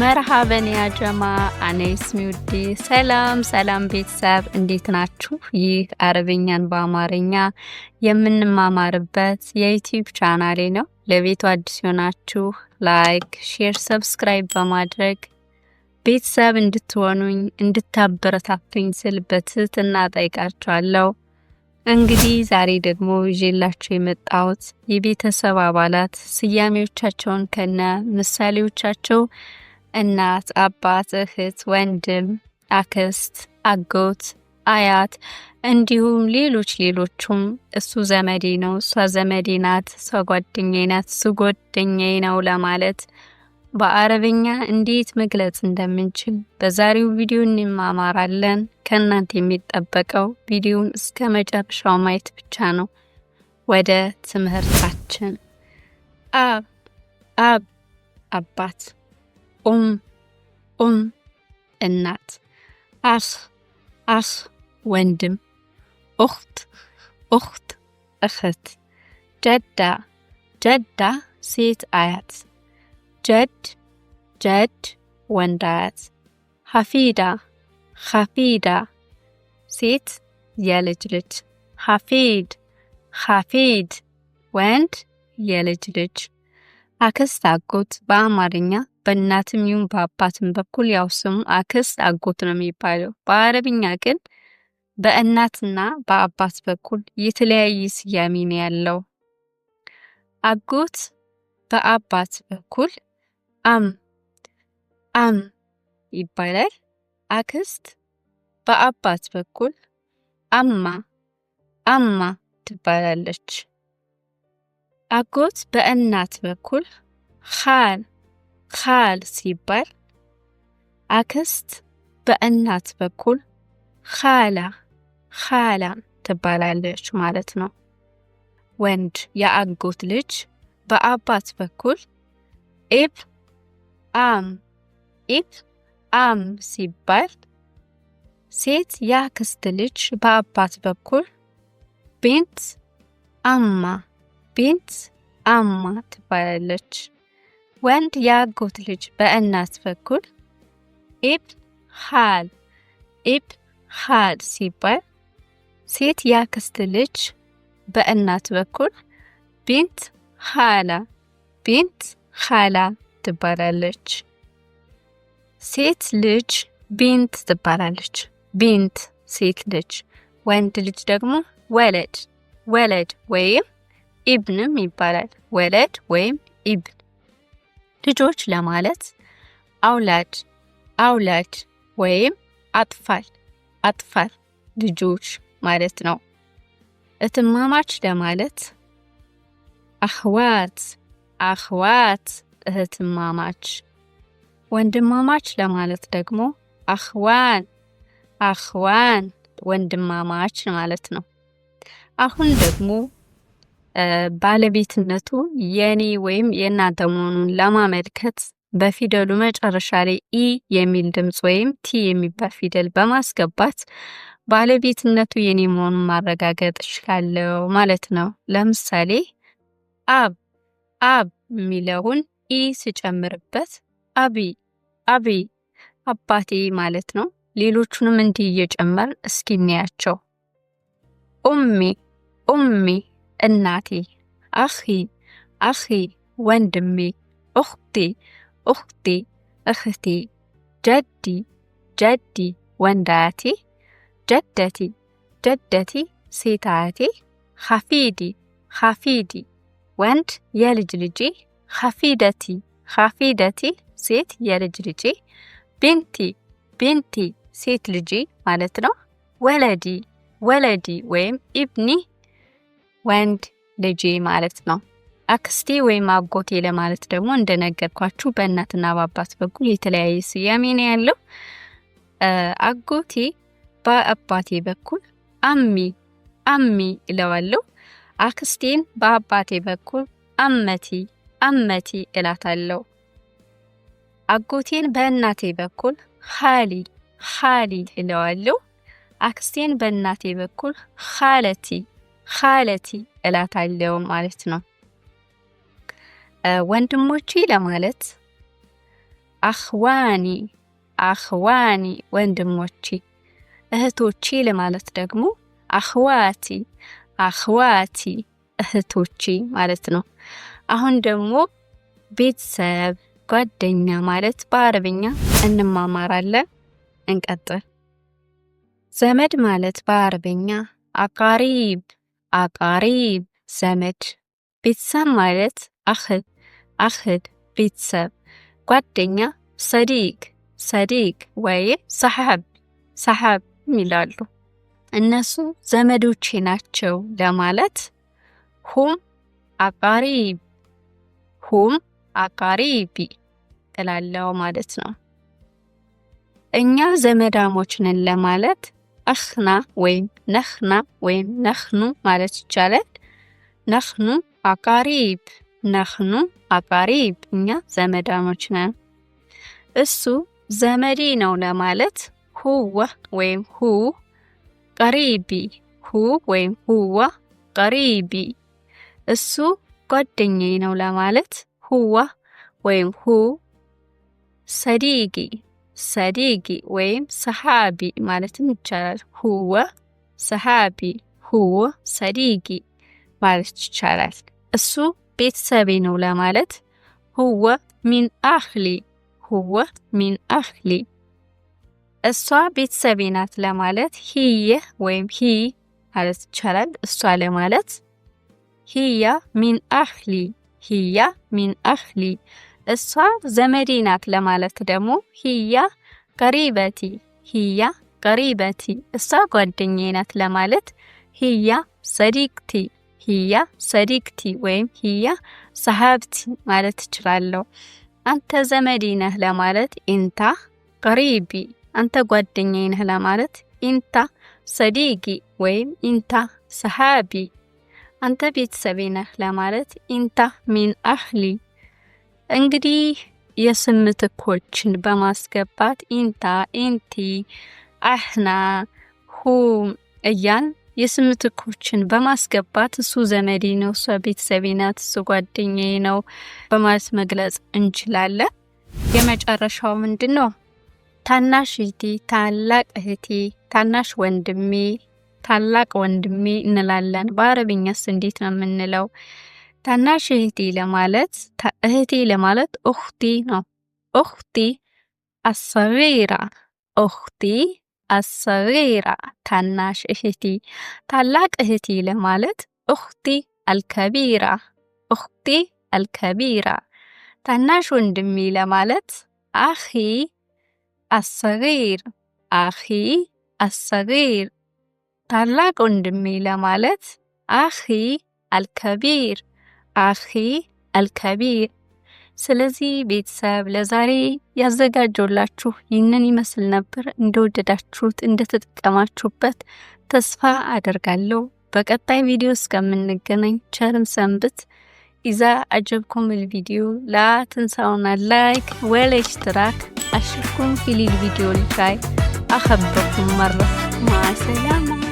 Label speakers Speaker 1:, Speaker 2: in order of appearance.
Speaker 1: መርሃበን ያ ጀማ አኔስ ሚውዲ ሰላም ቤተሰብ እንዴት ናችሁ? ይህ አረብኛን በአማርኛ የምንማማርበት የዩቲዩብ ቻናሌ ነው። ለቤቱ አዲስ ሆናችሁ ላይክ፣ ሼር፣ ሰብስክራይብ በማድረግ ቤተሰብ እንድትሆኑኝ እንድታበረታቱኝ ስል በትህትና ጠይቃችኋለሁ። እንግዲህ ዛሬ ደግሞ ይዤላችሁ የመጣሁት የቤተሰብ አባላት ስያሜዎቻቸውን ከነ ምሳሌዎቻቸው እናት፣ አባት፣ እህት፣ ወንድም፣ አክስት፣ አጎት፣ አያት እንዲሁም ሌሎችም እሱ ዘመዴ ነው፣ እሷ ዘመዴ ናት፣ እሷ ጓደኛዬ ናት፣ እሱ ጓደኛዬ ነው ለማለት በአረብኛ እንዴት መግለጽ እንደምንችል በዛሬው ቪዲዮ እንማማራለን። ከእናንተ የሚጠበቀው ቪዲዮውን እስከ መጨረሻው ማየት ብቻ ነው። ወደ ትምህርታችን። አብ አባት፣ እናት፣ አኽ ወንድም፣ ኡኽት እህት፣ ጀዳ ሴት አያት፣ ጀድ ወንድ አያት፣ ሐፊዳ ሴት የልጅ ልጅ፣ ሐፊድ ወንድ የልጅ ልጅ፣ አክስት አጎት በአማርኛ በእናትም ይሁን በአባትም በኩል ያው ስሙ አክስት አጎት ነው የሚባለው። በአረብኛ ግን በእናትና በአባት በኩል የተለያየ ስያሜ ነው ያለው። አጎት በአባት በኩል አም ይባላል። አክስት በአባት በኩል አማ ትባላለች። አጎት በእናት በኩል ኻል ሲባል፣ አክስት በእናት በኩል ኻላ ትባላለች ማለት ነው። ወንድ የአጎት ልጅ በአባት በኩል ኢብ አም ሲባል፣ ሴት የአክስት ልጅ በአባት በኩል ቢንት አማ ትባላለች። ወንድ የአጎት ልጅ በእናት በኩል ኢብ ኻል ሲባል፣ ሴት የአክስት ልጅ በእናት በኩል ቢንት ኻላ ትባላለች። ሴት ልጅ ቢንት ትባላለች። ቢንት ሴት ልጅ፣ ወንድ ልጅ ደግሞ ወለድ ወይም ኢብንም ይባላል። ወለድ ወይም ኢብን። ልጆች ለማለት አውላድ ወይም አጥፋል ልጆች ማለት ነው። እትማማች ለማለት አኽዋት እህትማማች። ወንድማማች ለማለት ደግሞ አኽዋን ወንድማማች ማለት ነው። አሁን ደግሞ ባለቤትነቱ የኔ ወይም የእናንተ መሆኑን ለማመልከት በፊደሉ መጨረሻ ላይ ኢ የሚል ድምጽ ወይም ቲ የሚባል ፊደል በማስገባት ባለቤትነቱ የኔ መሆኑን ማረጋገጥ እችላለሁ ማለት ነው። ለምሳሌ አብ የሚለውን ኢ ስጨምርበት አቢ አባቴ ማለት ነው። ሌሎቹንም እንዲህ እየጨመር እስኪ እናያቸው። ኡሚ እናቴ፣ አኺ ወንድሜ፣ ኡኽቲ እህቴ፣ ጀዲ ወንድ አያቴ፣ ጀደቲ ሴት አያቴ፣ ሐፊዲ ወንድ የልጅ ልጄ፣ ሐፊደቲ ሴት የልጅ ልጄ፣ ቢንቲ ሴት ልጄ ማለት ነው። ወለዲ ወይም ኢብኒ ወንድ ልጄ ማለት ነው። አክስቴ ወይም አጎቴ ለማለት ደግሞ እንደነገርኳችሁ በእናትና በአባት በኩል የተለያየ ስያሜ ነው ያለው። አጎቴ በአባቴ በኩል አሚ እለዋለሁ። አክስቴን በአባቴ በኩል አመቲ እላታለሁ። አጎቴን በእናቴ በኩል ኻሊ እለዋለሁ። አክስቴን በእናቴ በኩል ኻለቲ እላታለሁ ማለት ነው። ወንድሞቼ ለማለት አኽዋኒ አኽዋኒ ወንድሞቼ። እህቶቼ ለማለት ደግሞ አኽዋቲ አኽዋቲ እህቶቼ ማለት ነው። አሁን ደግሞ ቤተሰብ ጓደኛ ማለት በአረብኛ እንማማራለን። እንቀጥል። ዘመድ ማለት በአረብኛ አቃሪብ አቃሪብ ዘመድ። ቤተሰብ ማለት አኽድ አኽድ ቤተሰብ። ጓደኛ ሰዲቅ ሰዲቅ ወይም ሰሓብ ሰሓብ ይላሉ። እነሱ ዘመዶቼ ናቸው ለማለት ሁም አቃሪብ ሁም አቃሪቢ እላለሁ ማለት ነው። እኛ ዘመዳሞች ነን ለማለት አኽና ወይም ነኽና ወይም ነኽኑ ማለት ይቻላል። ነኽኑ አቃሪብ ነኽኑ አቃሪብ እኛ ዘመዳሞች ነን። እሱ ዘመዴ ነው ለማለት ሁወ ወይም ሁ ቀሪቢ ሁ ወይም ሁወ ቀሪቢ። እሱ ጓደኛዬ ነው ለማለት ሁወ ወይም ሁ ሰዲቂ ሰዲቂ ወይም ሰሓቢ ማለትም ይቻላል። ሁወ ሰሓቢ ሁወ ሰዲቂ ማለት ይቻላል። እሱ ቤተሰቤ ነው ለማለት ሁወ ሚን አኽሊ ሁወ ሚን አኽሊ። እሷ ቤተሰቤ ናት ለማለት ሂየ ወይም ሂ ማለት ይቻላል። እሷ ለማለት ሂያ ሚን አኽሊ ሂያ ሚን አኽሊ። እሷ ዘመዴ ናት ለማለት ደግሞ ሂያ ቀሪበቲ ሂያ ቀሪበቲ። እሷ ጓደኛዬ ናት ለማለት ሂያ ሰዲቅቲ ሂያ ሰዲቅቲ ወይም ሂያ ሰሓብቲ ማለት እችላለሁ። አንተ ዘመዴ ነህ ለማለት ኢንታ ቀሪቢ አንተ ጓደኛዬ ነህ ለማለት ኢንታ ሰዲቂ ወይም ኢንታ ሰሓቢ። አንተ ቤተሰቤ ነህ ለማለት ኢንታ ሚን አኽሊ። እንግዲህ የስም ምትኮችን በማስገባት ኢንታ ኢንቲ አህና ሁም እያን የስም ምትኮችን በማስገባት እሱ ዘመዴ ነው፣ እሷ ቤተሰቤ ናት፣ እሱ ጓደኛዬ ነው በማለት መግለጽ እንችላለን። የመጨረሻው ምንድን ነው? ታናሽ እህቴ፣ ታላቅ እህቴ፣ ታናሽ ወንድሜ፣ ታላቅ ወንድሜ እንላለን። በአረብኛስ እንዴት ነው የምንለው? ታናሽ እህቴ ለማለት እህቴ ለማለት ኡኽቲ ነው። ኡኽቲ አሰጊራ ኡኽቲ አሰጊራ ታናሽ እህቴ። ታላቅ እህቴ ለማለት ኡኽቲ አልከቢራ ኡኽቲ አልከቢራ። ታናሽ ወንድሜ ለማለት አኺ አሰጊር አኺ አሰጊር። ታላቅ ወንድሜ ለማለት አኺ አልከቢር አኺ አልከቢር። ስለዚህ ቤተሰብ ለዛሬ ያዘጋጀውላችሁ ይህንን ይመስል ነበር። እንደወደዳችሁት እንደተጠቀማችሁበት ተስፋ አደርጋለሁ። በቀጣይ ቪዲዮ እስከምንገናኝ ቸርም ሰንብት። إذا عجبكم الفيديو لا تنسونا اللايك والاشتراك. أشوفكم في الفيديو الجاي. أحبكم مرة. مع السلامة.